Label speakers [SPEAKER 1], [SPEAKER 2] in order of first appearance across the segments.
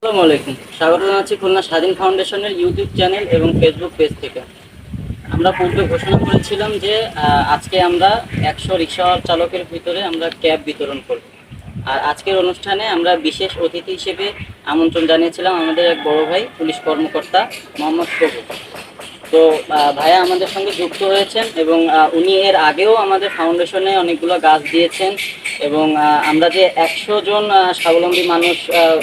[SPEAKER 1] আসসালামু আলাইকুম, স্বাগত জানাচ্ছি খুলনা স্বাধীন ফাউন্ডেশনের ইউটিউব চ্যানেল এবং ফেসবুক পেজ থেকে। আমরা পূর্বে ঘোষণা করেছিলাম যে আজকে আমরা 100 রিক্সা চালকের ভিতরে আমরা ক্যাব বিতরণ করব। আর আজকের অনুষ্ঠানে আমরা বিশেষ অতিথি হিসেবে আমন্ত্রণ জানিয়েছিলাম আমাদের এক বড় ভাই পুলিশ কর্মকর্তা মোহাম্মদ কবুল। তো ভাইয়া আমাদের সঙ্গে যুক্ত হয়েছেন এবং উনি এর আগেও আমাদের ফাউন্ডেশনে অনেকগুলো গাছ দিয়েছেন এবং আমরা যে 100 জন স্বাবলম্বী মানুষ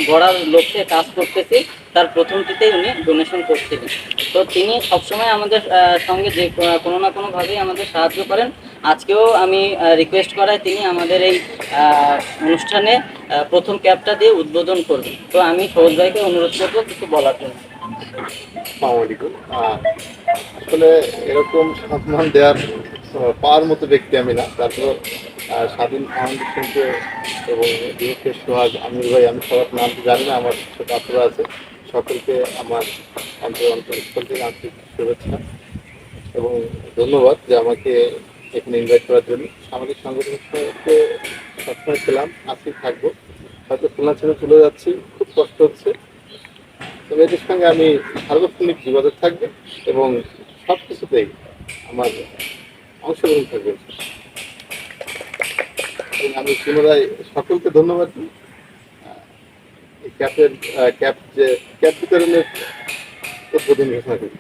[SPEAKER 1] গড়ার লক্ষ্যে কাজ করতেছি তার প্রথমটিতেই উনি ডোনেশন করছিলেন। তো তিনি সবসময় আমাদের সঙ্গে যে কোনো না কোনোভাবেই আমাদের সাহায্য করেন। আজকেও আমি রিকোয়েস্ট করায় তিনি আমাদের এই অনুষ্ঠানে প্রথম ক্যাবটা দিয়ে উদ্বোধন করবেন। তো আমি সৌজ ভাইকে অনুরোধ করবো কিছু বলার জন্য।
[SPEAKER 2] আসসালামু আলাইকুম। আসলে এরকম সম্মান দেওয়ার পাওয়ার মতো ব্যক্তি আমি না। তারপর স্বাধীন ফাউন্ডেশনকে এবং বিএফএস সোহাগ আমির ভাই, আমি সবার নাম জানি না, আমার ছোট আপুরা আছে, সকলকে আমার অন্তঃস্থল থেকে আন্তরিক শুভেচ্ছা এবং ধন্যবাদ যে আমাকে এখানে ইনভাইট করার জন্য। সামাজিক সংগঠনকে সবসময় ছিলাম, আজকে থাকবো। হয়তো খুলনা ছেড়ে চলে যাচ্ছি, খুব কষ্ট হচ্ছে, তবে এদের সঙ্গে আমি সার্বক্ষণিক যোগাযোগ থাকবে এবং সব কিছুতেই আমার অংশগ্রহণ থাকবে। এবং আমি পুনরায় সকলকে ধন্যবাদ দিই। এই ক্যাব বিতরণের উদ্বোধন ঘোষণা করি।